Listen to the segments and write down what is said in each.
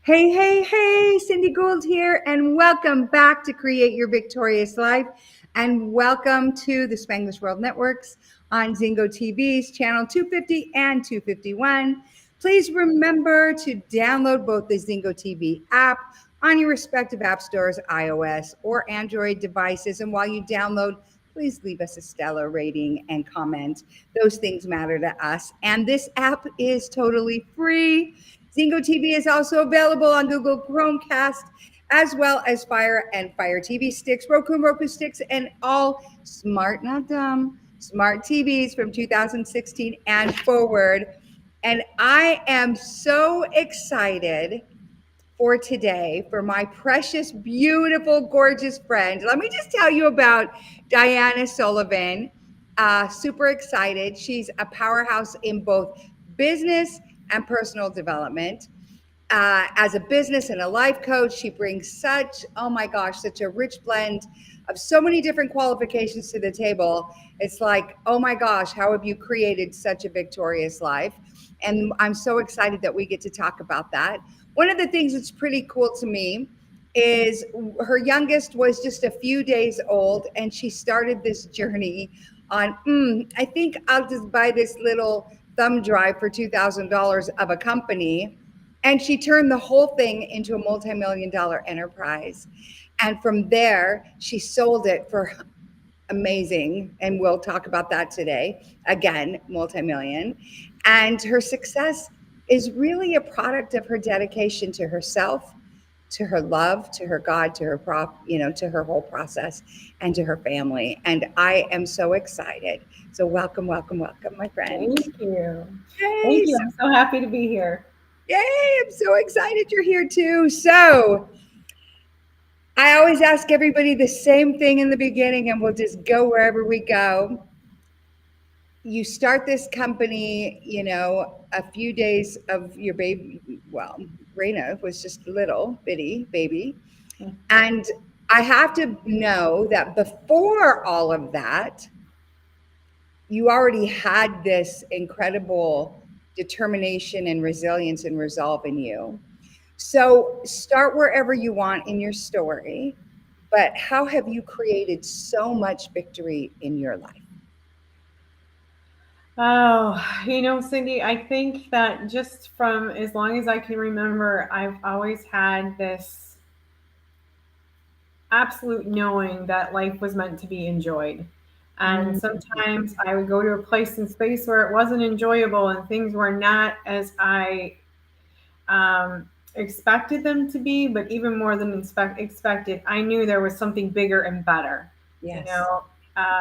Hey, hey, hey, Cindy Gould here, and welcome back to Create Your Victorious Life, and welcome to the Spanglish World Networks on Zingo TV's channel 250 and 251. Please remember to download both the Zingo TV app on your respective app stores, iOS or Android devices, and while you download, please leave us a stellar rating and comment. Those things matter to us, and this app is totally free. Zingo TV is also available on Google Chromecast, as well as Fire and Fire TV sticks, Roku sticks, and all smart, not dumb, smart TVs from 2016 and forward. And I am so excited for today for my precious, beautiful, gorgeous friend. Let me just tell you about Dianna Sullivan. Super excited. She's a powerhouse in both business and personal development. As a business and a life coach, she brings such, oh my gosh, such a rich blend of so many different qualifications to the table. It's like, oh my gosh, how have you created such a victorious life? And I'm so excited that we get to talk about that. One of the things that's pretty cool to me is her youngest was just a few days old, and she started this journey on, I think I'll just buy this little thumb drive for $2,000 of a company. And she turned the whole thing into a multi-million-dollar enterprise. And from there, she sold it for amazing. And we'll talk about that today. Again, multi-million. And her success is really a product of her dedication to herself, to her love, to her God, to her to her whole process, and to her family. And I am so excited. So welcome, welcome, welcome, my friend. Thank you. Thank Hey, you. I'm so happy to be here. yay, I'm so excited you're here too. So I always ask everybody the same thing in the beginning, and we'll just go wherever we go. You start this company, a few days of your baby. Well, Raina was just a little bitty baby. And I have to know that before all of that, you already had this incredible determination and resilience and resolve in you. So start wherever you want in your story, but how have you created so much victory in your life? Oh, Cindy, I think that just from as long as I can remember, I've always had this absolute knowing that life was meant to be enjoyed. And sometimes I would go to a place in space where it wasn't enjoyable and things were not as I expected them to be, but even more than expected, I knew there was something bigger and better. You Yes. know,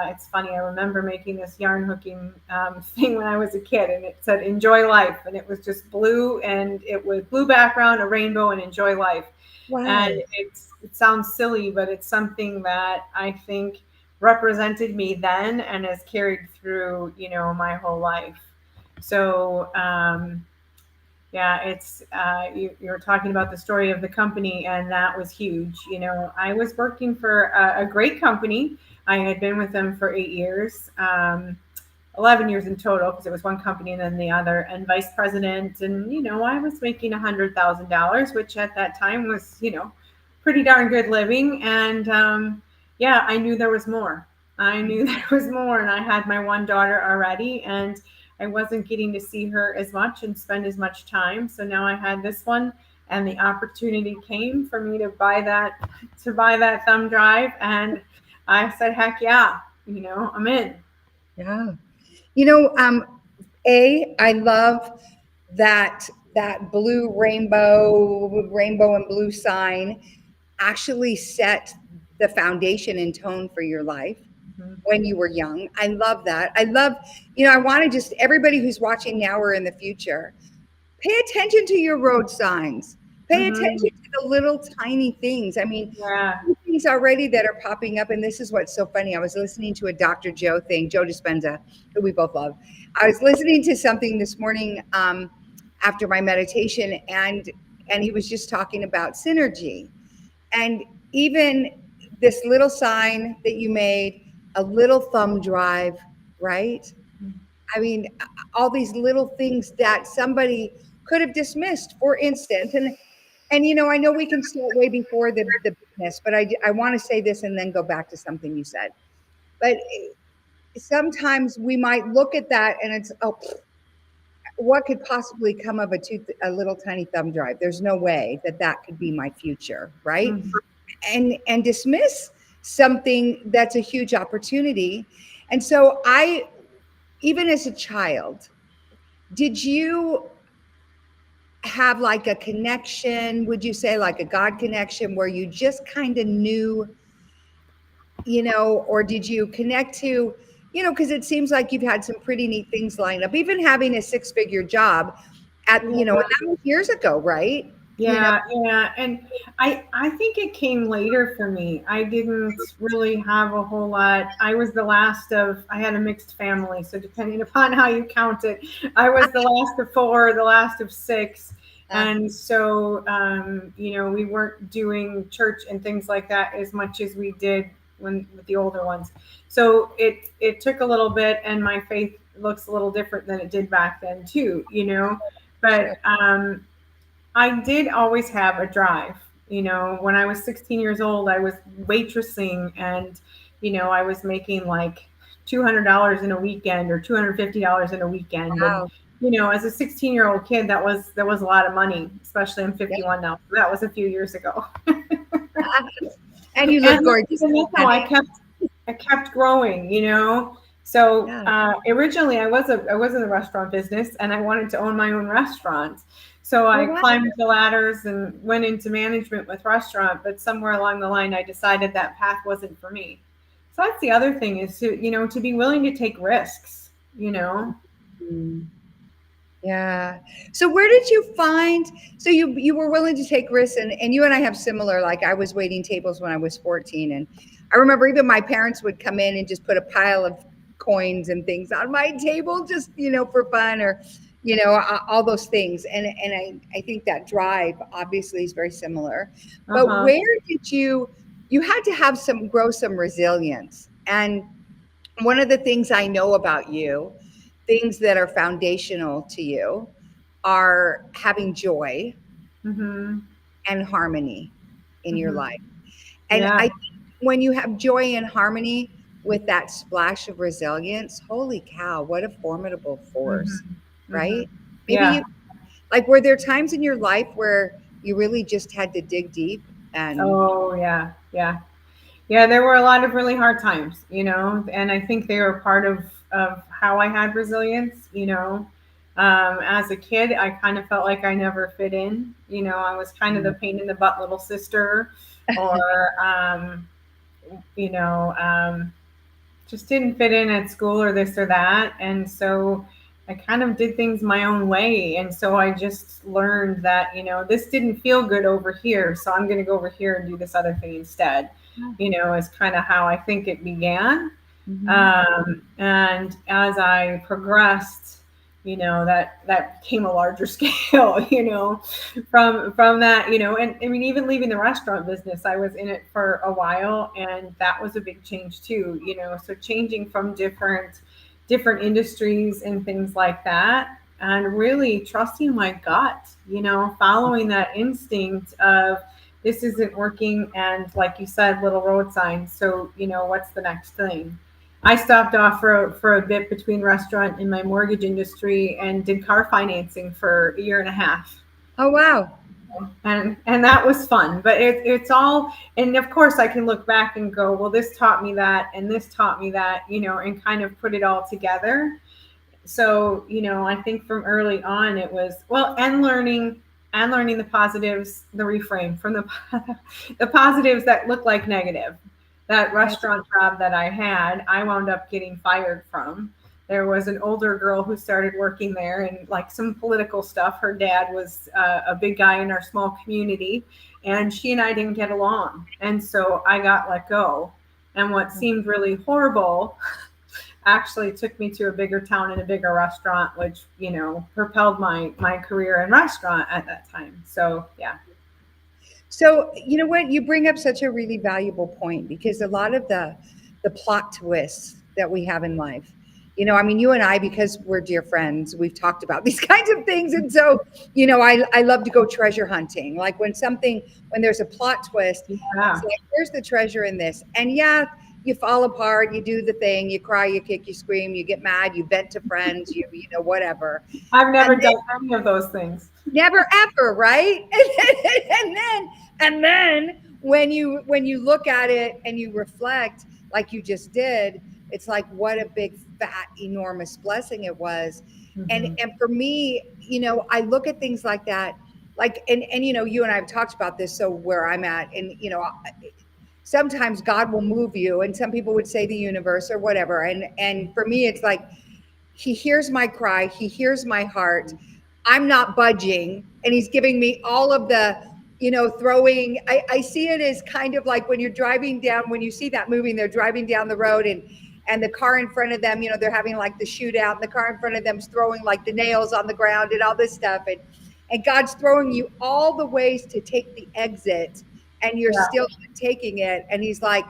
it's funny. I remember making this yarn hooking thing when I was a kid, and it said "Enjoy Life," and it was just blue, and it was blue background, a rainbow, and "Enjoy Life." And Wow. it sounds silly, but it's something that I think represented me then and has carried through, my whole life. So, yeah, it's you were talking about the story of the company, and that was huge. I was working for a great company. I had been with them for 8 years, 11 years in total, because it was one company and then the other, and vice president. And I was making $100,000, which at that time was pretty darn good living. And yeah, I knew there was more. I knew there was more, and I had my one daughter already, and I wasn't getting to see her as much and spend as much time. So now I had this one, and the opportunity came for me to buy that thumb drive, and I said, "Heck yeah, I'm in." Yeah. You know, um, I love that blue rainbow and blue sign actually set the foundation and tone for your life Mhm. when you were young. I love that. I love, I want to just everybody who's watching now or in the future, pay attention to your road signs. Pay attention Mhm. to the little tiny things. I mean, Yeah. things already that are popping up, and this is what's so funny. I was listening to a Dr. Joe thing, Joe Dispenza, who we both love. I was listening to something this morning after my meditation, and he was just talking about synergy, and even this little sign that you made, a little thumb drive, right? I mean, all these little things that somebody could have dismissed, for instance. And And I know we can start way before the business, but I want to say this and then go back to something you said. But sometimes we might look at that and it's, oh, what could possibly come of a little tiny thumb drive? There's no way that that could be my future, right? Mhm. And dismiss something that's a huge opportunity. And so even as a child, did you have like a connection, would you say like a God connection where you just kind of knew, or did you connect to, because it seems like you've had some pretty neat things lined up, even having a six-figure job and that was years ago, right? Yeah, yeah, and I think it came later for me. I didn't really have a whole lot. I was the last of I had a mixed family, so depending upon how you count it, I was the last of four, the last of six, Uh, and so we weren't doing church and things like that as much as we did when with the older ones. So it took a little bit, and my faith looks a little different than it did back then too, sure. but I did always have a drive. When I was 16 years old, I was waitressing and, I was making like $200 in a weekend or $250 in a weekend. And, Wow. as a 16-year-old kid, that was a lot of money, especially I'm Yeah. 51 now. So that was a few years ago. And you look And gorgeous. that's how I kept growing. So Yeah. originally, I was in the restaurant business, and I wanted to own my own restaurant. So Oh, I wow. climbed the ladders and went into management with restaurant. But somewhere along the line, I decided that path wasn't for me. So that's the other thing is to be willing to take risks. Mm. Yeah. So where did you find, so you were willing to take risks, and you and I have similar, like I was waiting tables when I was 14, and I remember even my parents would come in and just put a pile of coins and things on my table just, for fun, or all those things. And I think that drive obviously is very similar. Uh But huh. where did you had to have grow some resilience. And one of the things I know about you, things that are foundational to you, are having joy Mhm. and harmony in your Mhm. life. And Yeah. I think when you have joy and harmony with that splash of resilience, holy cow, what a formidable force, Mhm. Mhm. right? Maybe Yeah. you, like, were there times in your life where you really just had to dig deep and, Oh yeah. Yeah. Yeah, there were a lot of really hard times, and I think they were part of how I had resilience. As a kid, I kind of felt like I never fit in. I was kind of the pain in the butt little sister, or you know, just didn't fit in at school or this or that, and so I kind of did things my own way, and so I just learned that this didn't feel good over here, so I'm going to go over here and do this other thing instead. Is kind of how I think it began. Mhm. And as I progressed, that became a larger scale, from that, and I mean, even leaving the restaurant business, I was in it for a while, and that was a big change too, so changing from different industries and things like that, and really trusting my gut, following that instinct of this isn't working, and like you said, little road signs. So what's the next thing? I stopped off for a bit between restaurant and my mortgage industry and did car financing for a year and a half. Oh, wow. And that was fun, but it's all, and of course I can look back and go, well, this taught me that and this taught me that, and kind of put it all together. So I think from early on it was, well, and learning the positives, the reframe from the positives that look like negative. That Yeah. restaurant job that I had, I wound up getting fired from. There was an older girl who started working there, and like some political stuff. Her dad was a big guy in our small community, and she and I didn't get along, and so I got let go. And what seemed really horrible actually took me to a bigger town and a bigger restaurant, which propelled my career in restaurant at that time. So yeah. So, you know what? You bring up such a really valuable point, because a lot of the plot twists that we have in life, I mean, you and I, because we're dear friends, we've talked about these kinds of things. And so, I love to go treasure hunting. Like when there's a plot twist, it's Yeah. like, here's the treasure in this. And yeah, you fall apart, you do the thing, you cry, you kick, you scream, you get mad, you vent to friends, whatever. I've never And done any of those things. never ever, right? And then when you look at it and you reflect like you just did, it's like what a big fat enormous blessing it was. and Mhm. and for me, I look at things like that, like, and you and I have talked about this, so where I'm at, and sometimes God will move you, and some people would say the universe or whatever, and for me it's like he hears my cry, he hears my heart, I'm not budging, and he's giving me all of the, throwing. I see it as kind of like when you're driving down, when you see that movie and they're driving down the road, and the car in front of them, they're having like the shootout, and the car in front of them's throwing like the nails on the ground and all this stuff, and God's throwing you all the ways to take the exit, and you're Yeah. still not taking it, and he's like,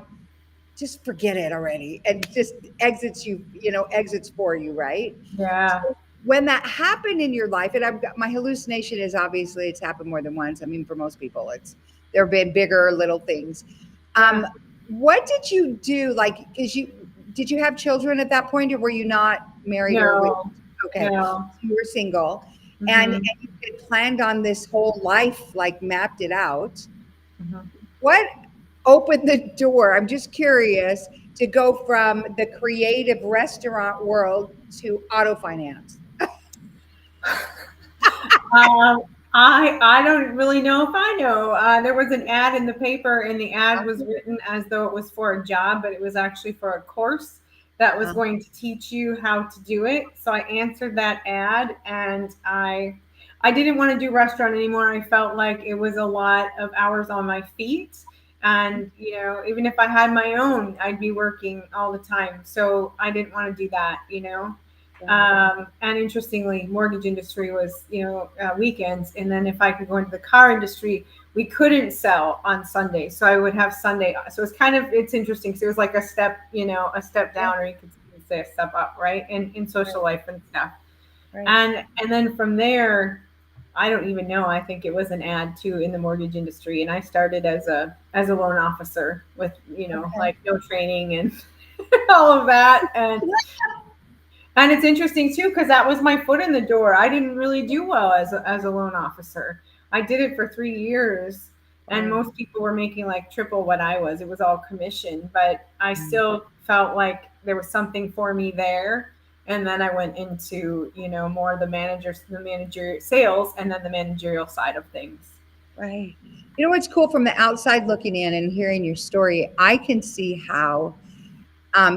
just forget it already, and just exits for you, right? Yeah. So when that happened in your life, and I've got my hallucination is, obviously it's happened more than once. I mean, for most people, there have been bigger little things. Yeah. Um, what did you do? Like, did you have children at that point, or were you not married or with? No. Okay, No. so you were single, and Hmm. you had planned on this whole life, like mapped it out. Hmm. What opened the door? I'm just curious to go from the creative restaurant world to auto finance. Um, I don't really know if I know. There was an ad in the paper, and the ad was written as though it was for a job, but it was actually for a course that was Uh, going to teach you how to do it. So I answered that ad, and I didn't want to do restaurant anymore. I felt like it was a lot of hours on my feet, and even if I had my own, I'd be working all the time. So I didn't want to do that. right, And interestingly, mortgage industry was, weekends. And then if I could go into the car industry, we couldn't sell on Sunday. So I would have Sunday. So it's interesting. So it was like a step right, down, or you could say a step up, right? In social right, life and stuff. right. And then from there, I don't even know. I think it was an ad too in the mortgage industry. And I started as a loan officer with, Okay. like no training and all of that. And it's interesting too, because that was my foot in the door. I didn't really do well as a loan officer. I did it for 3 years, and Wow. most people were making like triple what I was. It was all commission, but I Mm. still felt like there was something for me there. And then I went into, more the manager sales, and then the managerial side of things. Right. You know what's cool, from the outside looking in and hearing your story, I can see how,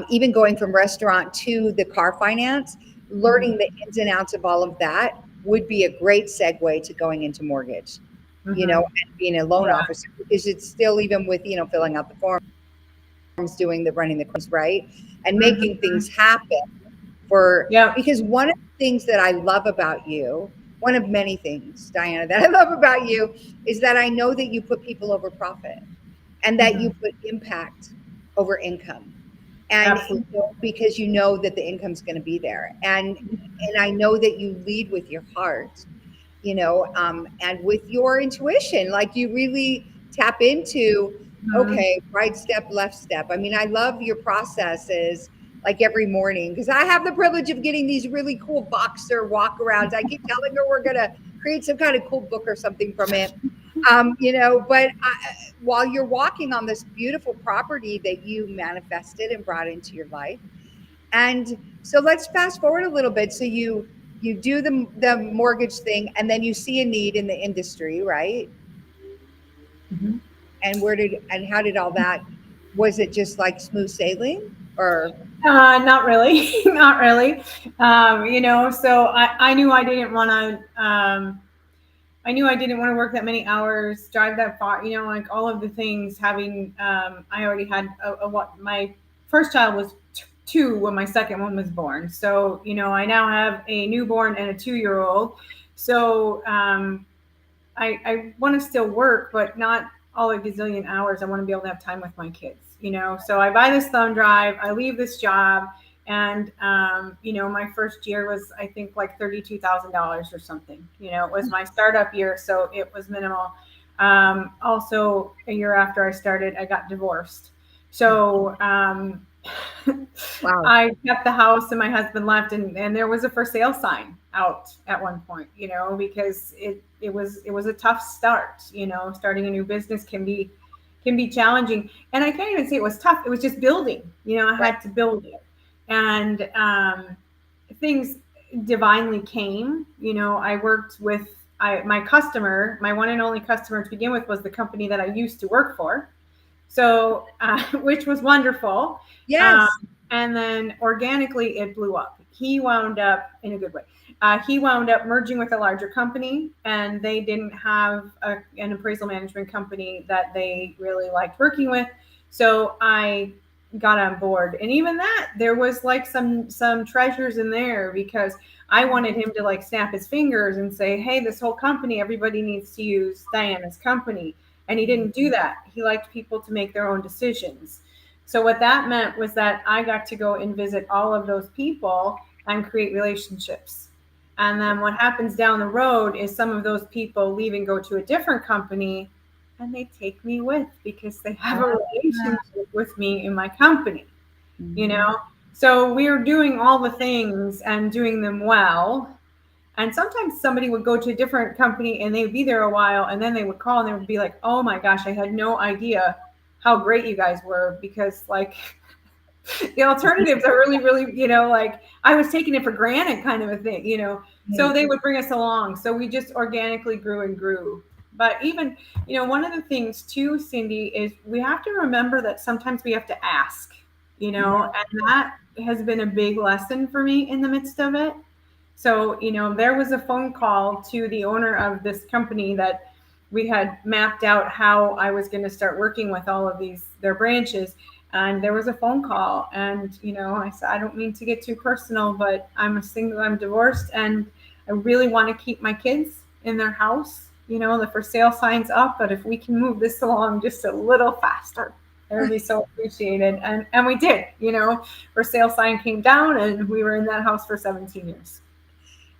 even going from restaurant to the car finance, learning Hmm. the ins and outs of all of that would be a great segue to going into mortgage, Hmm. and being a loan Yeah. officer, because it's still, even with, filling out the forms, doing the running the course, right? And making Hmm. things happen for, Yep. because one of the things that I love about you, one of many things, Dianna, that I love about you, is that I know that you put people over profit, and that you Hmm. put impact over income. And Absolutely. because you know that the income's going to be there, and I know that you lead with your heart, and with your intuition, like you really tap into, Mhm. okay, right step, left step. I mean, I love your processes, like every morning, because I have the privilege of getting these really cool Boxer walk arounds. I keep telling her we're going to create some kind of cool book or something from it. But while you're walking on this beautiful property that you manifested and brought into your life, and so let's fast forward a little bit. So you do the mortgage thing, and then you see a need in the industry, right? Mhm. And how did all that? Was it just like smooth sailing, or? Not really, not really. So I knew I didn't want to. I knew I didn't want to work that many hours, drive that far. Like all of the things. Having, I already had what my first child was two when my second one was born. So I now have a newborn and a 2-year old. So I want to still work, but not all a gazillion hours. I want to be able to have time with my kids. So I buy this thumb drive, I leave this job, And my first year was, I think, like $32,000 or something. It was my startup year, so it was minimal. Also, a year after I started, I got divorced. So Wow. I kept the house, and my husband left, and there was a for sale sign out at one point, because it was a tough start. Starting a new business can be challenging, and I can't even say it was tough. It was just building. I had to build it, and things divinely came. I worked with my customer, my one and only customer to begin with, was the company that I used to work for. So, which was wonderful. Um, Yes. and then organically it blew up. He wound up in a good way. He wound up merging with a larger company, and they didn't have an appraisal management company that they really liked working with. So I got on board, and even that, there was like some treasures in there, because I wanted him to like snap his fingers and say, "Hey, this whole company, everybody needs to use Dianna's company." And he didn't do that. He liked people to make their own decisions. So what that meant was that I got to go and visit all of those people and create relationships. And then what happens down the road is some of those people leave and go to a different company, and they take me with because they have a relationship with me in my company, you know? So we are doing all the things and doing them well. And sometimes somebody would go to a different company and they would be there a while, and then they would call and they would be like, "Oh my gosh, I had no idea how great you guys were," because like the alternatives are really, really, like I was taking it for granted kind of a thing. So they would bring us along. So we just organically grew and grew. But even, one of the things too, Cindy, is we have to remember that sometimes we have to ask, and that has been a big lesson for me in the midst of it. So, there was a phone call to the owner of this company that we had mapped out how I was going to start working with all of their branches. And there was a phone call, and, I said, "I don't mean to get too personal, but I'm divorced, and I really want to keep my kids in their house. The for sale sign's up, but if we can move this along just a little faster, it would be so appreciated." And we did, for sale sign came down, and we were in that house for 17 years.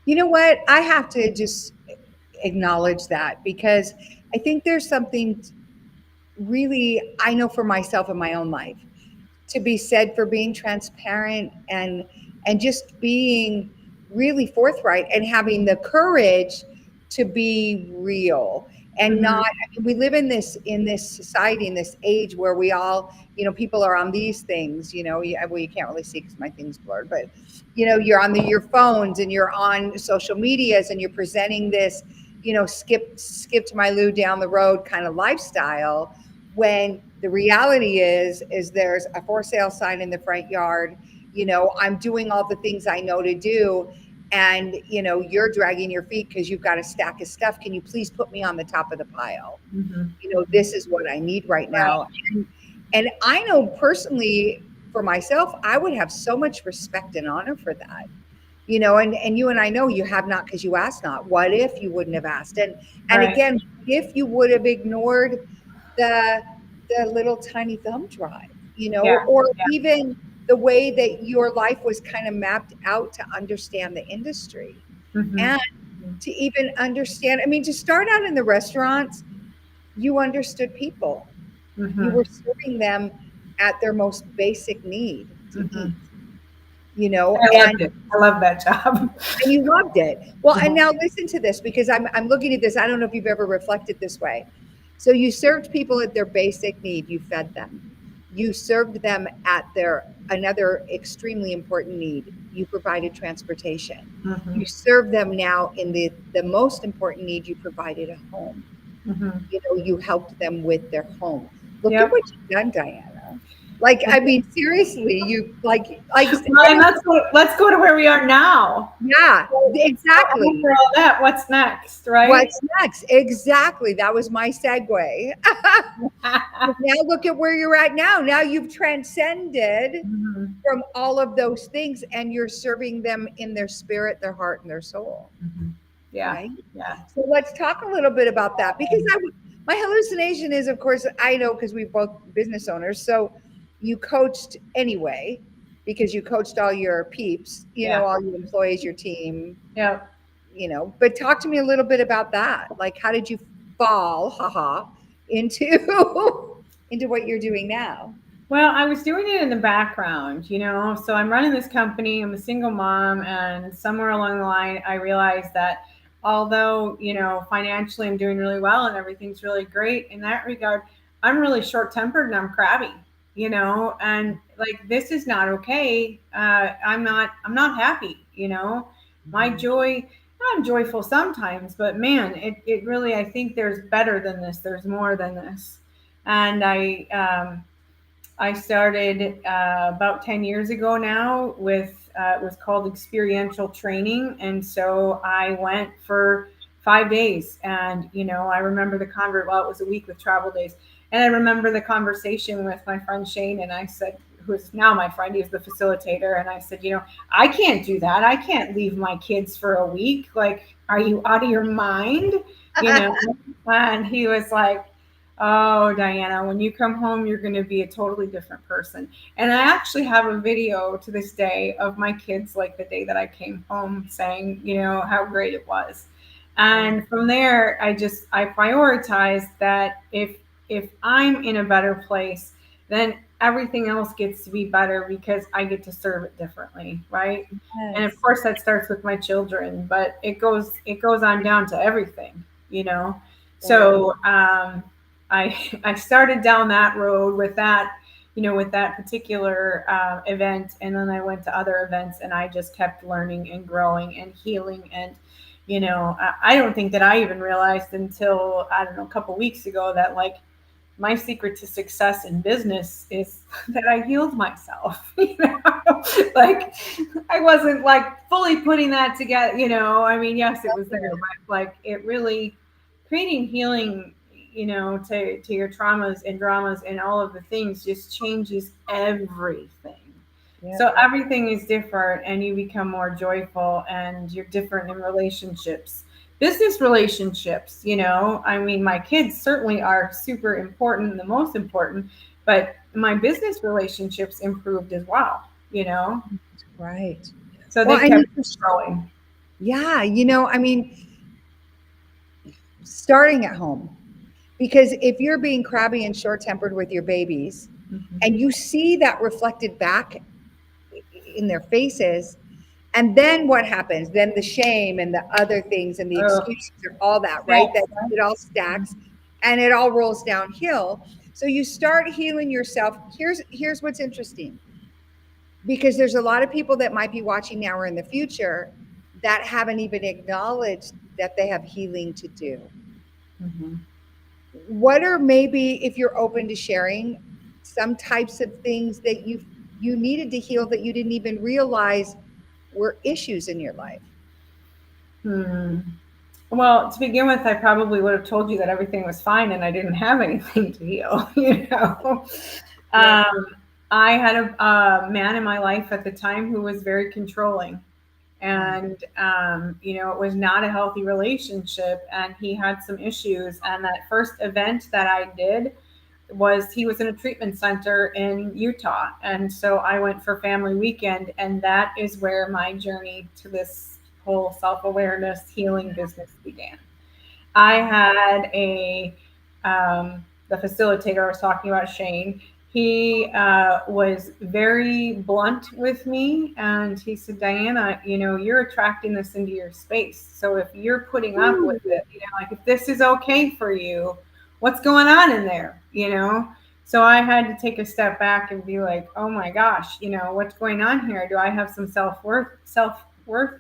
You know what? I have to just acknowledge that, because I think there's something really, I know for myself in my own life, to be said for being transparent and just being really forthright and having the courage to be real and Mm-hmm. not, I mean, we live in this society, in this age where we all, people are on these things, well, you can't really see because my thing's blurred, but you're on your phones and you're on social medias and you're presenting this, skip to my loo down the road kind of lifestyle, when the reality is there's a for sale sign in the front yard. I'm doing all the things I know to do, and you're dragging your feet because you've got a stack of stuff. Can you please put me on the top of the pile? Mm-hmm. This is what I need right Right. now. And I know personally for myself, I would have so much respect and honor for that. And you and I know you have not, because you asked not. What if you wouldn't have asked? And Right. again, if you would have ignored the little tiny thumb drive, Yeah. or Yeah. even the way that your life was kind of mapped out to understand the industry, Mm-hmm. and to even understand, I mean, to start out in the restaurants, you understood people. You Mm-hmm. were serving them at their most basic need to Mm-hmm. eat, I and loved it. I love that job. you loved it. Well, and Mhm. now listen to this, because I'm looking at this. I don't know if you've ever reflected this way. So you served people at their basic need. You fed them. You served them at their another extremely important need. You provided transportation. Mhm. You served them now in the most important need. You provided a home. Mhm. You helped them with their home. Look at Yep. what you've done, Dianna. Like, I mean, seriously, you like Well, and let's go to where we are now. yeah, So exactly. after all that, what's next, right? What's next? Exactly. That was my segue. Now look at where you're at now. Now you've transcended Mhm. from all of those things, and you're serving them in their spirit, their heart, and their soul. Mhm. Yeah. Right. Yeah. So let's talk a little bit about that, because my hallucination is, of course, I know because we're both business owners. So you coached anyway, because you coached all your peeps, Yeah. all your employees, your team, Yeah. but talk to me a little bit about that. Like, how did you fall, haha, into into what you're doing now? Well, I was doing it in the background, So I'm running this company. I'm a single mom, and somewhere along the line, I realized that although, financially I'm doing really well and everything's really great in that regard, I'm really short-tempered and I'm crabby, and like this is not okay. I'm not happy, My Mhm. joy, I'm joyful sometimes, but man, it really, I think there's better than this. There's more than this. And I started about 10 years ago now with it was called experiential training. And so I went for 5 days. And, I remember well, it was a week with travel days. And I remember the conversation with my friend Shane. And I said, who's now my friend, he's the facilitator. And I said, I can't do that. I can't leave my kids for a week. Like, are you out of your mind? You know? And he was like, oh, Dianna, when you come home, you're going to be a totally different person. And I actually have a video to this day of my kids, like the day that I came home, saying, how great it was. And from there, I prioritized that if I'm in a better place, then everything else gets to be better because I get to serve it differently, right? And of Yes. course, that starts with my children, but it goes on down to everything. Right. So I started down that road with that particular event, and then I went to other events, and I just kept learning and growing and healing. And I don't think that I even realized until, I don't know, a couple weeks ago that, like, my secret to success in business is that I healed myself. Like, I wasn't like fully putting that together. I mean, yes, it was there, but like it really creating healing, to your traumas and dramas and all of the things just changes everything. Yeah. So everything is different, and you become more joyful, and you're different in relationships, business relationships. I mean, my kids certainly are super important, the most important, but my business relationships improved as well. Right. So Well, they and kept growing. yeah, I mean, starting at home, because if you're being crabby and short tempered with your babies Mhm. and you see that reflected back in their faces, and then what happens? Then the shame and the other things and the Oh, excuses and all that, right? snacks, That huh? it all stacks and it all rolls downhill. So you start healing yourself. Here's what's interesting, because there's a lot of people that might be watching now or in the future that haven't even acknowledged that they have healing to do. Mhm. What are, maybe, if you're open to sharing, some types of things that you needed to heal that you didn't even realize were issues in your life? Hmm. Well, to begin with, I probably would have told you that everything was fine and I didn't have anything to heal. Yeah. Um, I had a man in my life at the time who was very controlling, and it was not a healthy relationship, and he had some issues. And that first event that I did was, he was in a treatment center in Utah, and so I went for family weekend, and that is where my journey to this whole self-awareness healing business began. I had the facilitator I was talking about, Shane. He was very blunt with me, and he said, Dianna, you're attracting this into your space. So if you're putting up with it, like, if this is okay for you, what's going on in there, So I had to take a step back and be like, oh my gosh, what's going on here? Do I have some self-worth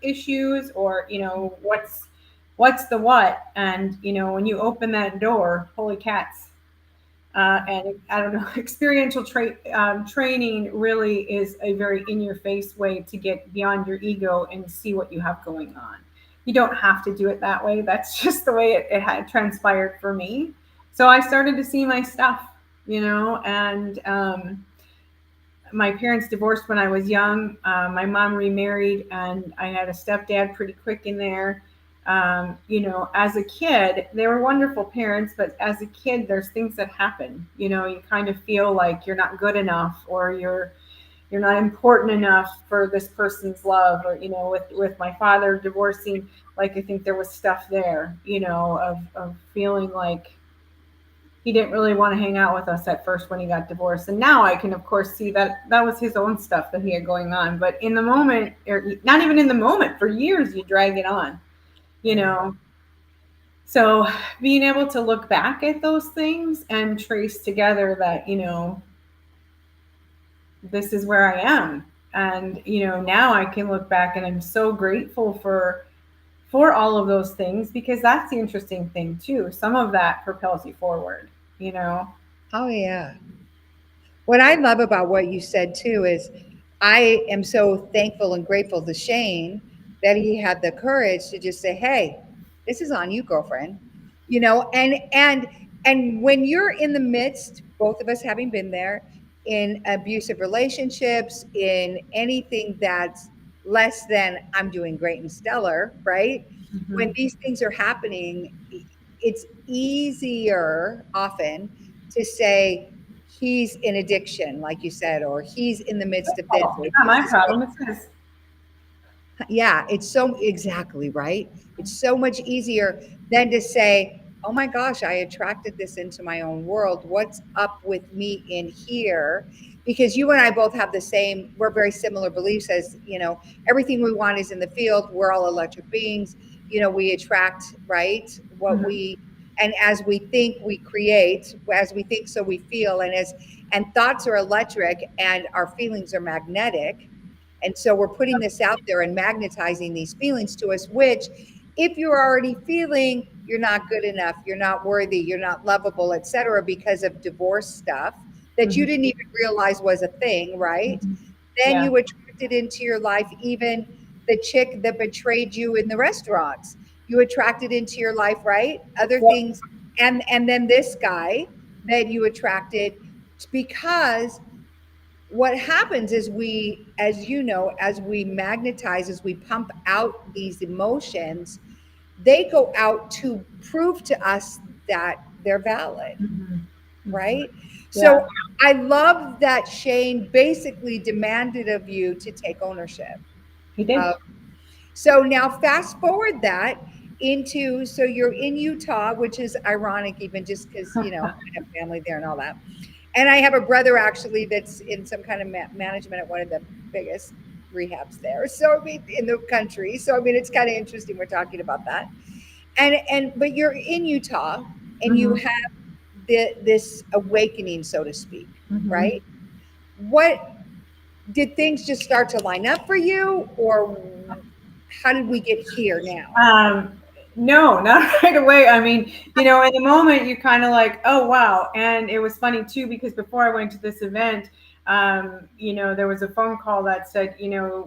issues, or, what's the what? And when you open that door, holy cats. And I don't know, experiential training really is a very in your face way to get beyond your ego and see what you have going on. You don't have to do it that way. That's just the way it had transpired for me. So I started to see my stuff, and my parents divorced when I was young. My mom remarried, and I had a stepdad pretty quick in there. As a kid, they were wonderful parents, but as a kid, there's things that happen. You kind of feel like you're not good enough, or you're not important enough for this person's love. Or, with my father divorcing, like, I think there was stuff there, of feeling like he didn't really want to hang out with us at first when he got divorced. And now I can, of course, see that that was his own stuff that he had going on. But in the moment, or not even in the moment, for years, you drag it on, you know. So being able to look back at those things and trace together that, this is where I am. And, now I can look back and I'm so grateful for all of those things, because that's the interesting thing too. Some of that propels you forward, you know. Oh, yeah. What I love about what you said too is I am so thankful and grateful to Shane that he had the courage to just say, "Hey, this is on you, girlfriend." And when you're in the midst, both of us having been there, in abusive relationships, in anything that's less than I'm doing great and stellar, right? When Mm-hmm. these things are happening, it's easier often to say, he's in addiction, like you said, or he's in the midst of this, Oh, or it's not this my is what, problem. It's his. yeah, it's so exactly right. It's so much easier than to say, oh my gosh, I attracted this into my own world. What's up with me in here? Because you and I both have the same, we're very similar beliefs as, everything we want is in the field. We're all electric beings. We attract, right? What Mhm. we, and as we think, we create. As we think, so we feel. And thoughts are electric and our feelings are magnetic. And so we're putting this out there and magnetizing these feelings to us, which, if you're already feeling you're not good enough, you're not worthy, you're not lovable, etc., because of divorce stuff that you Mhm. didn't even realize was a thing, right? Mhm. Then Yeah. you attracted into your life even the chick that betrayed you in the restaurants. You attracted into your life, right? Other Yep. things, and then this guy that you attracted, because what happens is we, as you know, as we magnetize, as we pump out these emotions, they go out to prove to us that they're valid, Mhm. Mhm. right? So Yeah. I love that Shane basically demanded of you to take ownership. He did. So now fast forward that into, so you're in Utah, which is ironic, even just because, I have family there and all that. And I have a brother actually that's in some kind of management at one of the biggest rehabs there. So I mean, in the country. So I mean, it's kind of interesting we're talking about that. But you're in Utah and you Mhm. have this awakening, so to speak, Mhm. right? What did things just start to line up for you, or how did we get here now? Um, no, not right away. I mean, in the moment you kind of like, oh wow. And it was funny too, because before I went to this event, there was a phone call that said,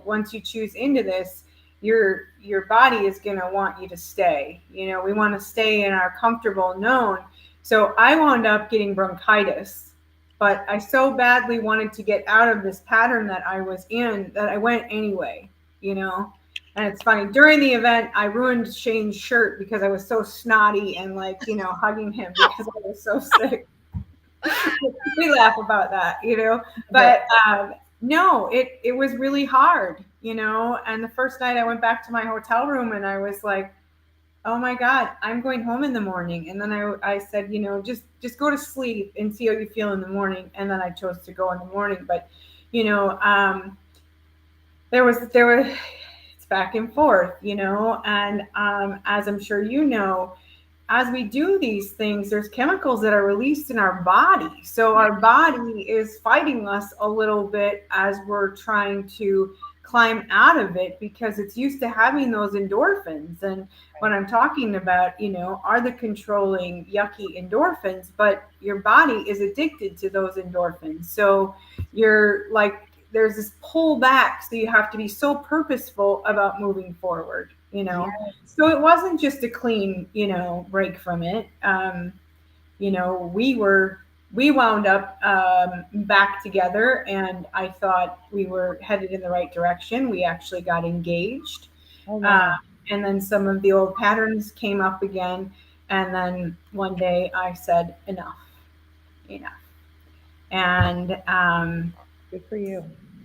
once you choose into this, your body is gonna want you to stay. We want to stay in our comfortable known. So I wound up getting bronchitis, but I so badly wanted to get out of this pattern that I was in that I went anyway, you know. And it's funny, during the event, I ruined Shane's shirt because I was so snotty and, like, hugging him because I was so sick. We laugh about that. But But no, it was really hard. And the first night I went back to my hotel room and I was like, oh my God, I'm going home in the morning. And then I said, just go to sleep and see how you feel in the morning. And then I chose to go in the morning. But, you know, um, there was it's back and forth. And as I'm sure as we do these things, there's chemicals that are released in our body. So yeah, our body is fighting us a little bit as we're trying to climb out of it, because it's used to having those endorphins. And what I'm talking about, are the controlling yucky endorphins, but your body is addicted to those endorphins. So you're like, there's this pull back. So you have to be so purposeful about moving forward. yes. So it wasn't just a clean, break from it. We wound up back together, and I thought we were headed in the right direction. We actually got engaged. Oh Uh, wow. and then some of the old patterns came up again. And then one day I said, enough, enough. And Good for you.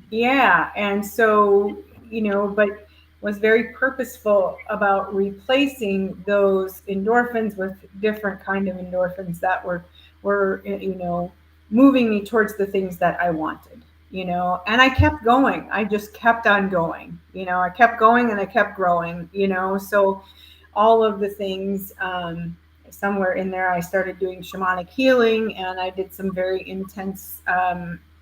Yeah, and so, but was very purposeful about replacing those endorphins with different kind of endorphins that were moving me towards the things that I wanted. And I kept going. I just kept on going. I kept going and I kept growing. So all of the things. Somewhere in there, I started doing shamanic healing, and I did some very intense,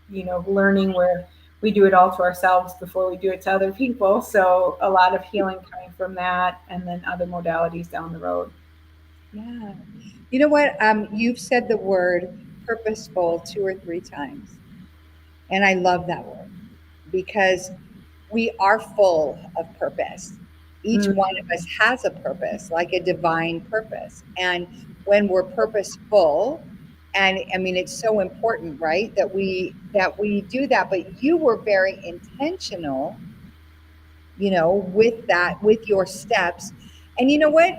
learning where we do it all to ourselves before we do it to other people. So a lot of healing coming from that, and then other modalities down the road. Yeah. You know what? You've said the word purposeful 2 or 3 times, and I love that word because we are full of purpose. Each one Mm, of us has a purpose, like a divine purpose. And when we're purposeful, and I mean it's so important, right? That we do that, but you were very intentional, with that, with your steps. And you know what?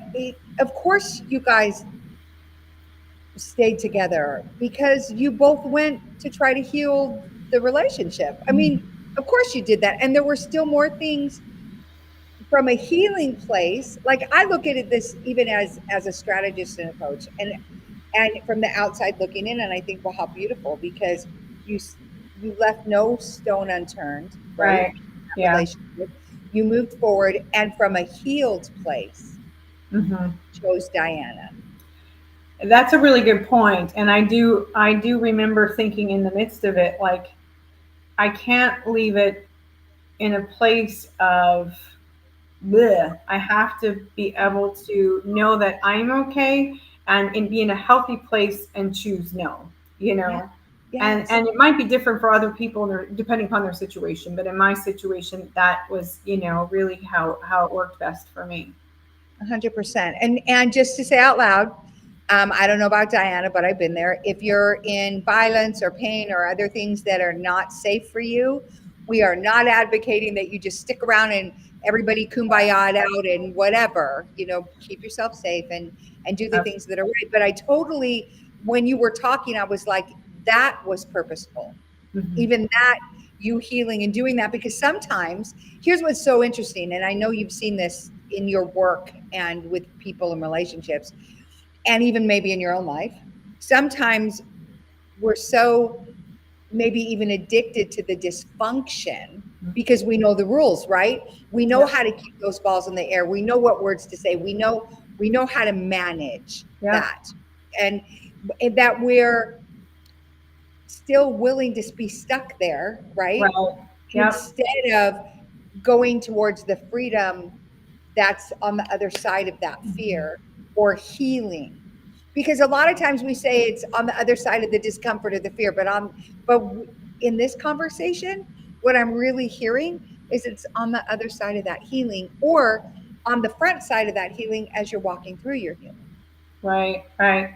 Of course you guys stayed together because you both went to try to heal the relationship. I mean, of course you did that. And there were still more things from a healing place. Like I look at it this even as a strategist and a coach, and from the outside looking in, and I think, well, how beautiful, because you you left no stone unturned, right? right. That Yeah. relationship. You moved forward, and from a healed place, Hmm. chose Dianna. That's a really good point, and I do remember thinking in the midst of it, like I can't leave it in a place of bleh. I have to be able to know that I'm okay and be in a healthy place and choose no, you Yeah. know. And Yes. and it might be different for other people depending upon their situation, but in my situation that was, really how it worked best for me. 100%. And just to say out loud, I don't know about Diana, but I've been there. If you're in violence or pain or other things that are not safe for you, we are not advocating that you just stick around and everybody kumbaya out and whatever. Keep yourself safe and do the That's, things that are right. But I totally, when you were talking, I was like, that was purposeful. mhm. Even that, you healing and doing that, because sometimes here's what's so interesting, and I know you've seen this in your work and with people in relationships, and even maybe in your own life. Sometimes we're so maybe even addicted to the dysfunction because we know the rules, right? We know Yep. how to keep those balls in the air. We know what words to say. We know how to manage Yep. that. And that we're still willing to be stuck there, right? Right. Yep. Instead of going towards the freedom that's on the other side of that fear, or healing. Because a lot of times we say it's on the other side of the discomfort or the fear, but in this conversation, what I'm really hearing is it's on the other side of that healing, or on the front side of that healing as you're walking through your healing. Right. Right.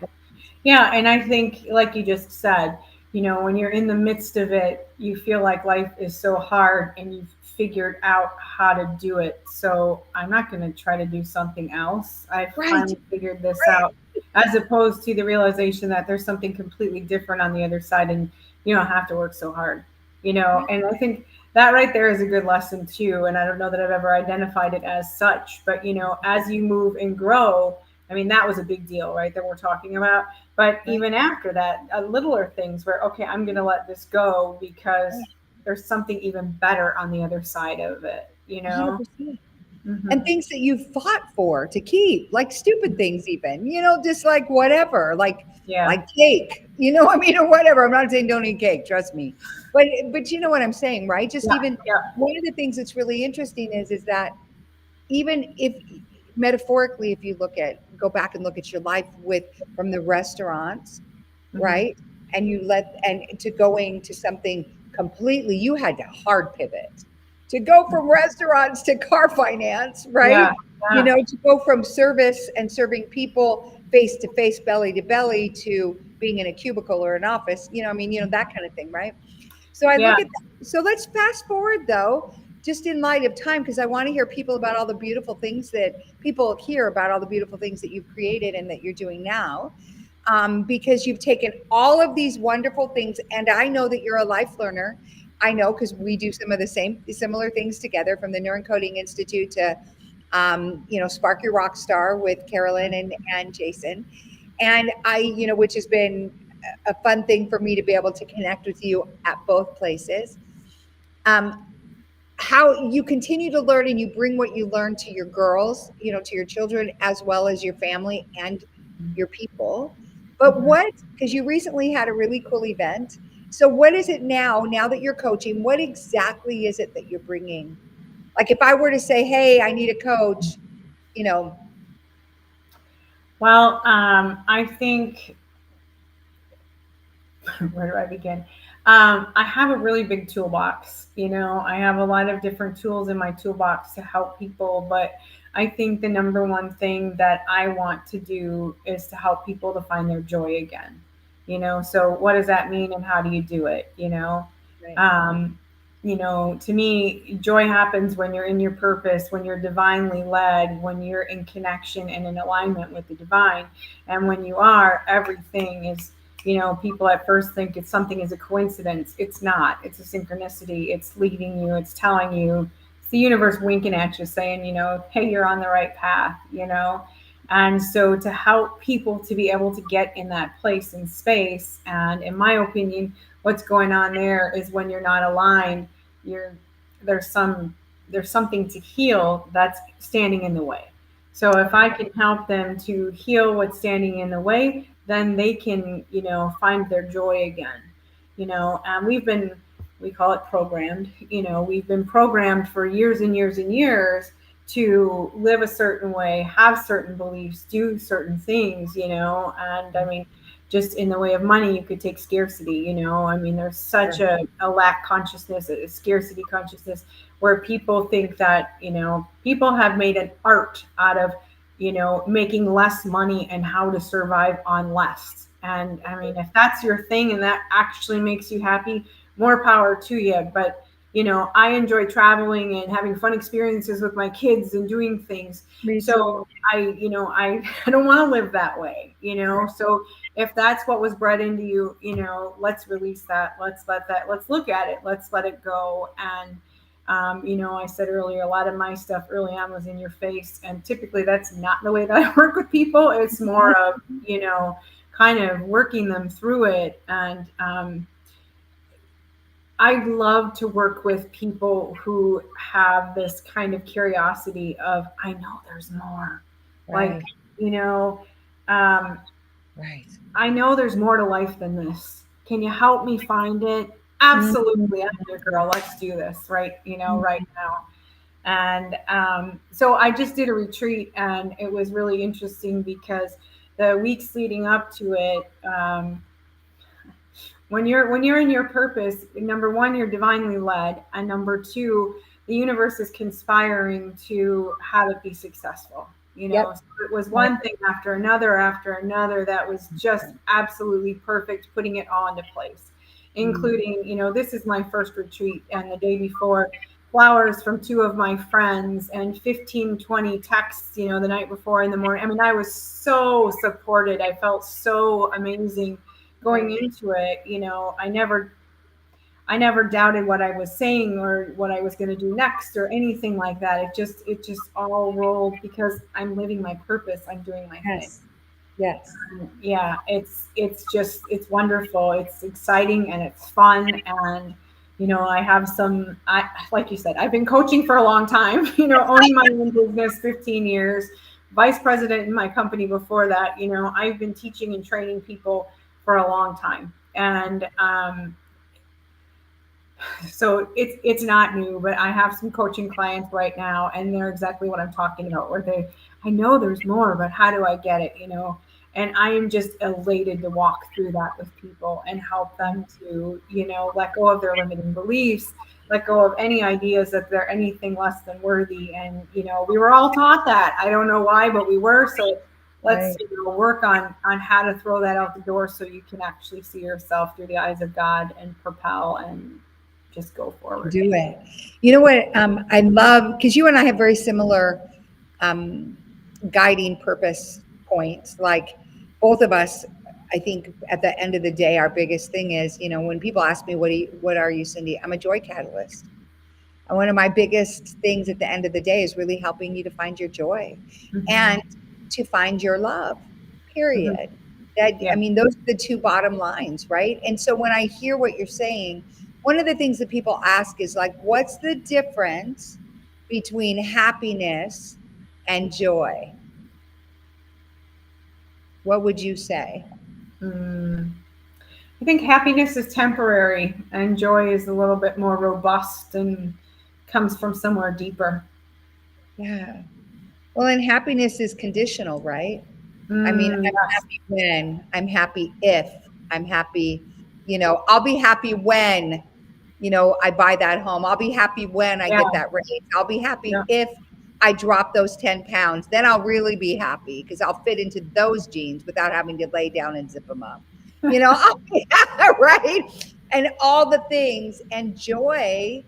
Yeah, and I think, like you just said, when you're in the midst of it, you feel like life is so hard and you've figured out how to do it. So I'm not going to try to do something else. I've Right. finally figured this out, as opposed to the realization that there's something completely different on the other side and you don't have to work so hard, Right. And I think that right there is a good lesson too. And I don't know that I've ever identified it as such, but as you move and grow, I mean, that was a big deal, right? That we're talking about. But Right. even after that, littler things where, okay, I'm going to let this go because there's something even better on the other side of it. 100%. And Hmm. things that you fought for to keep, like stupid things, even, just like whatever, Yeah. like cake, I mean, or whatever. I'm not saying don't eat cake, trust me. But you know what I'm saying, right? Just Yeah. even Yeah. one of the things that's really interesting is that even if metaphorically, if you go back and look at your life with from the restaurants, Hmm. right? And to going to something completely, you had to hard pivot to go from restaurants to car finance, right? Yeah. Yeah. To go from service and serving people face to face, belly to belly, to being in a cubicle or an office, I mean, that kind of thing, right? So I Yeah. look at that. So let's fast forward though, just in light of time, because I want to hear people about all the beautiful things that people hear about, all the beautiful things that you've created and that you're doing now. Because you've taken all of these wonderful things, and I know that you're a life learner, I know because we do some of the similar things together, from the Neuroencoding Institute to, Spark Your Rock Star with Carolyn and Jason. And which has been a fun thing for me to be able to connect with you at both places. Um, how you continue to learn and you bring what you learn to your girls, to your children, as well as your family and your people. But Mhm. what, because you recently had a really cool event. So what is it now that you're coaching? What exactly is it that you're bringing? Like if I were to say, hey, I need a coach, you know, Well, I think where do I begin? I have a really big toolbox. I have a lot of different tools in my toolbox to help people, but I think the number one thing that I want to do is to help people to find their joy again. So what does that mean and how do you do it? right, Um, to me, joy happens when you're in your purpose, when you're divinely led, when you're in connection and in alignment with the divine. And when you are, everything is, people at first think it's something is a coincidence. It's not. It's a synchronicity. It's leading you. It's telling you. It's the universe winking at you, saying, hey, you're on the right path. And so to help people to be able to get in that place and space, and in my opinion, what's going on there is when you're not aligned, you're there's some there's something to heal that's standing in the way. So if I can help them to heal what's standing in the way, then they can, find their joy again. And we call it programmed. We've been programmed for years and years and years to live a certain way, have certain beliefs, do certain things, and I mean, just in the way of money, you could take scarcity, I mean, there's such sure, a lack consciousness, a scarcity consciousness, where people think that, people have made an art out of, making less money and how to survive on less. And I mean, if that's your thing and that actually makes you happy, more power to you. But, I enjoy traveling and having fun experiences with my kids and doing things. me So too. I don't want to live that way, So if that's what was bred into you, let's release that. Let's look at it. Let's let it go. And, I said earlier, a lot of my stuff early on was in your face. And typically that's not the way that I work with people. It's more of, kind of working them through it. And, I love to work with people who have this kind of curiosity of, I know there's more. Like, Right, you know, um, right. I know there's more to life than this. Can you help me find it? Mhm. Absolutely. I'm your girl. Let's do this right, right now. And so I just did a retreat and it was really interesting because the weeks leading up to it, when you're in your purpose, number one, you're divinely led, and number two, the universe is conspiring to have it be successful. Yep. So it was Right. one thing after another that was just absolutely perfect, putting it all into place, Mm. including, this is my first retreat, and the day before, flowers from two of my friends and 15, 20 texts, the night before in the morning. I mean, I was so supported. I felt so amazing going Right. into it. I never doubted what I was saying or what I was going to do next or anything like that. It just all rolled because I'm living my purpose. I'm doing my thing. Yes. Yes. Yeah, it's wonderful. It's exciting and it's fun. And I have I like you said, I've been coaching for a long time, owning my own business 15 years, vice president in my company before that. I've been teaching and training people for a long time. And so it's not new, but I have some coaching clients right now, and they're exactly what I'm talking about, where I know there's more, but how do I get it? And I am just elated to walk through that with people and help them to, let go of their limiting beliefs, let go of any ideas that they're anything less than worthy. And, we were all taught that. I don't know why, but we were. So let's, Right. work on how to throw that out the door so you can actually see yourself through the eyes of God and propel and just go forward. Do it. You know what? I love, because you and I have very similar um, guiding purpose points. Like both of us I think at the end of the day, our biggest thing is, when people ask me, what are you, Cindy? I'm a joy catalyst. And one of my biggest things at the end of the day is really helping you to find your joy Mm-hmm. and to find your love, Mm-hmm. period. That, I Yeah. mean, those are the two bottom lines, right? And so when I hear what you're saying, one of the things that people ask is like, what's the difference between happiness and joy? What would you say? Mm. I think happiness is temporary, and joy is a little bit more robust and comes from somewhere deeper. Yeah. Well, and happiness is conditional, right? I mean, I'm Yes. happy when, I'm happy if, I'm happy, I'll be happy when, I buy that home. I'll be happy when I Yeah. get that raise. I'll be happy Yeah. if I drop those 10 pounds. Then I'll really be happy because I'll fit into those jeans without having to lay down and zip them up. I'll be, right? And all the things. And joy,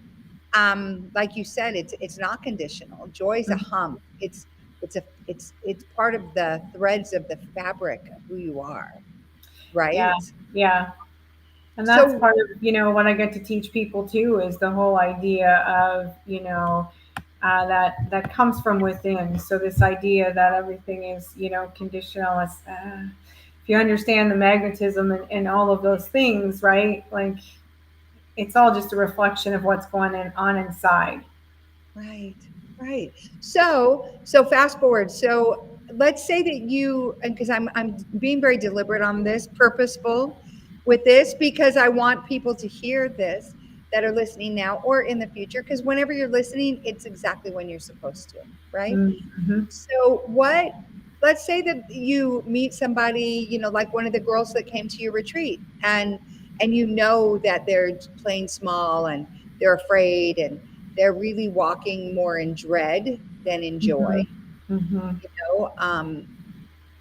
like you said, it's not conditional. Joy is a hump. It's part of the threads of the fabric of who you are, Yeah. right? Yeah. And that's So part of, what I get to teach people too is the whole idea of, that comes from within. So this idea that everything is, conditional. If you understand the magnetism and all of those things, right? Like it's all just a reflection of what's on inside. right, right. So fast forward. So let's say that you, and because I'm being very deliberate on this, purposeful with this, because I want people to hear this that are listening now or in the future. Because whenever you're listening, it's exactly when you're supposed to, right? Mm-hmm. So let's say that you meet somebody, like one of the girls that came to your retreat, and that they're playing small and they're afraid and they're really walking more in dread than in joy, Mm-hmm. Mm-hmm. you know.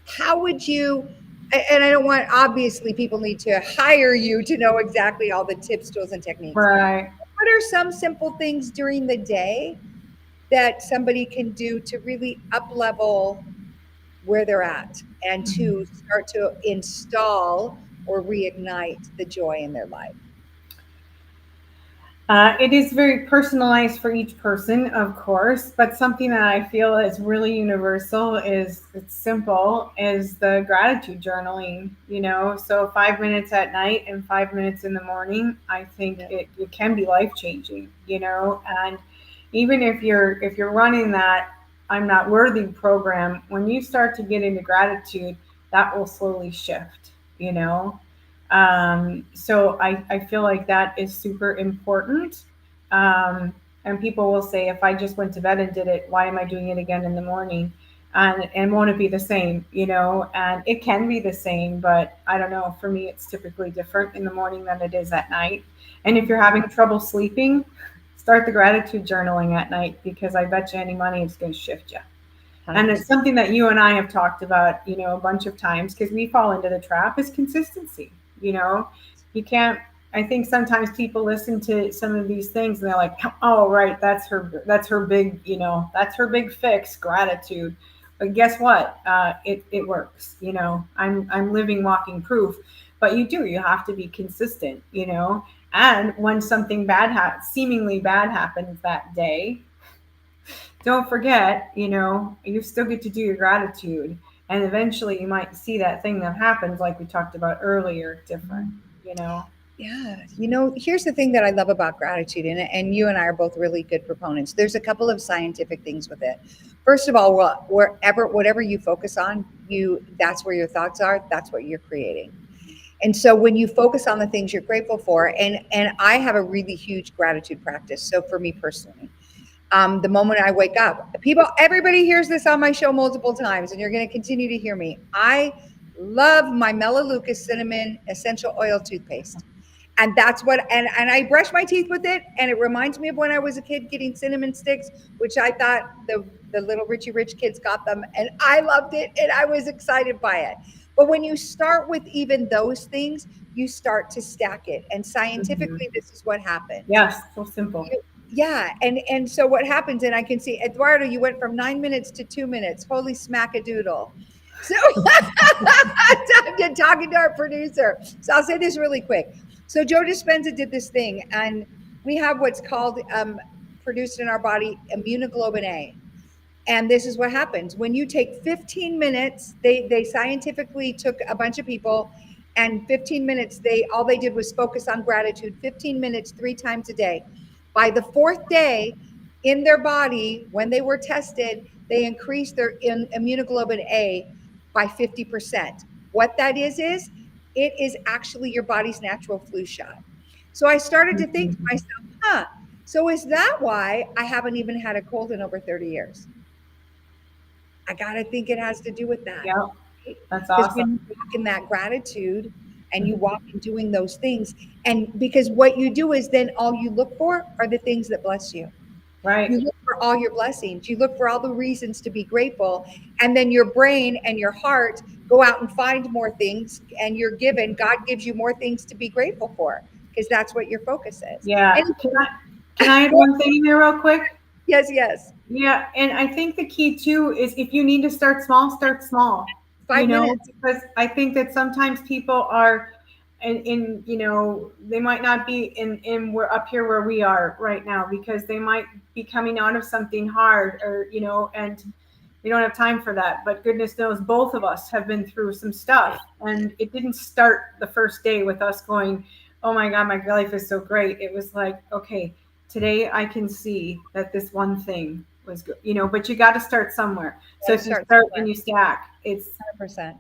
How would you, and I don't want, obviously people need to hire you to know exactly all the tips, tools, and techniques. Right. What are some simple things during the day that somebody can do to really up level where they're at and to start to install or reignite the joy in their life? It is very personalized for each person, of course, but something that I feel is really universal is it's simple is the gratitude journaling, So 5 minutes at night and 5 minutes in the morning, I think Yeah. it can be life changing, and even if you're running that I'm not worthy program, when you start to get into gratitude, that will slowly shift. So I feel like that is super important. And people will say, if I just went to bed and did it, why am I doing it again in the morning? And won't it be the same? And it can be the same, but I don't know. For me, it's typically different in the morning than it is at night. And if you're having trouble sleeping, start the gratitude journaling at night because I bet you any money it's going to shift you. And it's 100%. something that you and I have talked about, a bunch of times because we fall into the trap is consistency. You can't. I think sometimes people listen to some of these things and they're like, "Oh, right, that's her big, that's her big fix, gratitude." But guess what? It works. I'm living, walking proof. But you have to be consistent. And when something seemingly bad happens that day, don't forget, you still get to do your gratitude. And eventually you might see that thing that happens, like we talked about earlier, different, you know? Yeah. Here's the thing that I love about gratitude, and you and I are both really good proponents. There's a couple of scientific things with it. First of all, whatever you focus on, that's where your thoughts are, that's what you're creating. And so when you focus on the things you're grateful for, and I have a really huge gratitude practice. So for me personally, the moment I wake up, everybody hears this on my show multiple times, and you're going to continue to hear me. I love my Melaleuca cinnamon essential oil toothpaste. And that's and I brush my teeth with it, and it reminds me of when I was a kid getting cinnamon sticks, which I thought the little Richie Rich kids got them, and I loved it, and I was excited by it. But when you start with even those things, you start to stack it, and Mhm. scientifically, this is what happens. Yes, so simple. Yeah, and so what happens, and I can see, Eduardo, you went from 9 minutes to 2 minutes. Holy smackadoodle. So talking to our producer. So I'll say this really quick. So Joe Dispenza did this thing, and we have what's called produced in our body immunoglobulin A. And this is what happens when you take 15 minutes. They scientifically took a bunch of people, and 15 minutes. They all they did was focus on gratitude. 15 minutes, 3 times a day. By the fourth day, in their body, when they were tested, they increased their immunoglobulin A by 50%. What that is it is actually your body's natural flu shot. So I started to think to Mhm. myself, huh? So is that why I haven't even had a cold in over 30 years? I gotta think it has to do with that, Yep, right? that's Because awesome. when you walk in that gratitude and you Mhm. walk in doing those things, and because what you do is then all you look for are the things that bless you. Right. You look for all your blessings. You look for all the reasons to be grateful. And then your brain and your heart go out and find more things, and you're given, God gives you more things to be grateful for because that's what your focus is. Yeah. And Can I add one thing in there real quick? yes, yes, Yeah, and I think the key too is if you need to start small, start small. You five know, minutes. because I think that sometimes people are they might not be in we're up here where we are right now because they might be coming out of something hard or and we don't have time for that. But goodness knows both of us have been through some stuff, and it didn't start the first day with us going, "Oh my God, my life is so great." It was like, okay, today I can see that this one thing was good, but you got to start somewhere. So Got to if you start start somewhere. and you stack, it's 100%.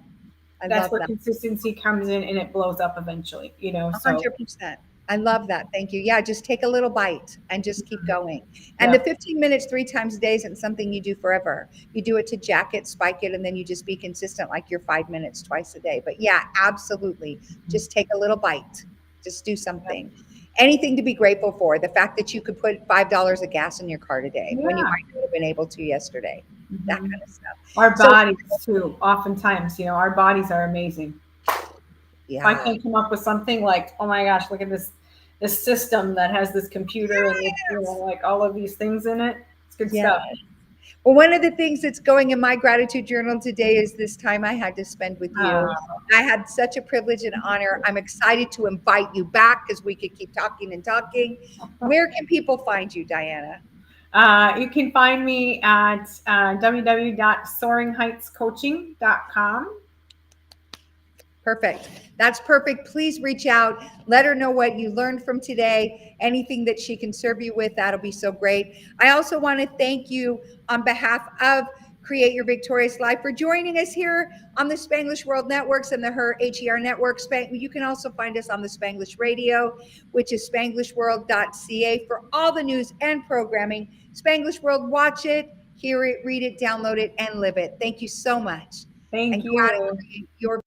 I that's love where that. consistency comes in and it blows up eventually, so 100%. I love that. Thank you. Yeah, just take a little bite and just keep going. And the yeah. 15 minutes 3 times a day isn't something you do forever. You do it to jack it, spike it, and then you just be consistent like your 5 minutes twice a day. But yeah, absolutely. Just take a little bite. Just do something. Anything to be grateful for. The fact that you could put $5 of gas in your car today when you Yeah. might not have been able to yesterday. That Hmm. kind of stuff. Our So bodies too, oftentimes, our bodies are amazing. If I yeah. can't come up with something like, oh my gosh, look at this system that has this computer and this, Yes. like all of these things in it, it's good Yeah. stuff. Well, one of the things that's going in my gratitude journal today is this time I had to spend with you. Uh, I had such a privilege and honor. I'm excited to invite you back because we could keep talking and talking. Where can people find you, Dianna? you can find me at www.soaringheightscoaching.com. Perfect. That's perfect. Please reach out. Let her know what you learned from today. Anything that she can serve you with, that'll be so great. I also want to thank you on behalf of Create Your Victorious Life for joining us here on the Spanglish World Networks and the HER Network. You can also find us on the Spanglish Radio, which is spanglishworld.ca for all the news and programming. Spanglish World, watch it, hear it, read it, download it, and live it. Thank you so much. And Thank go out and you. create your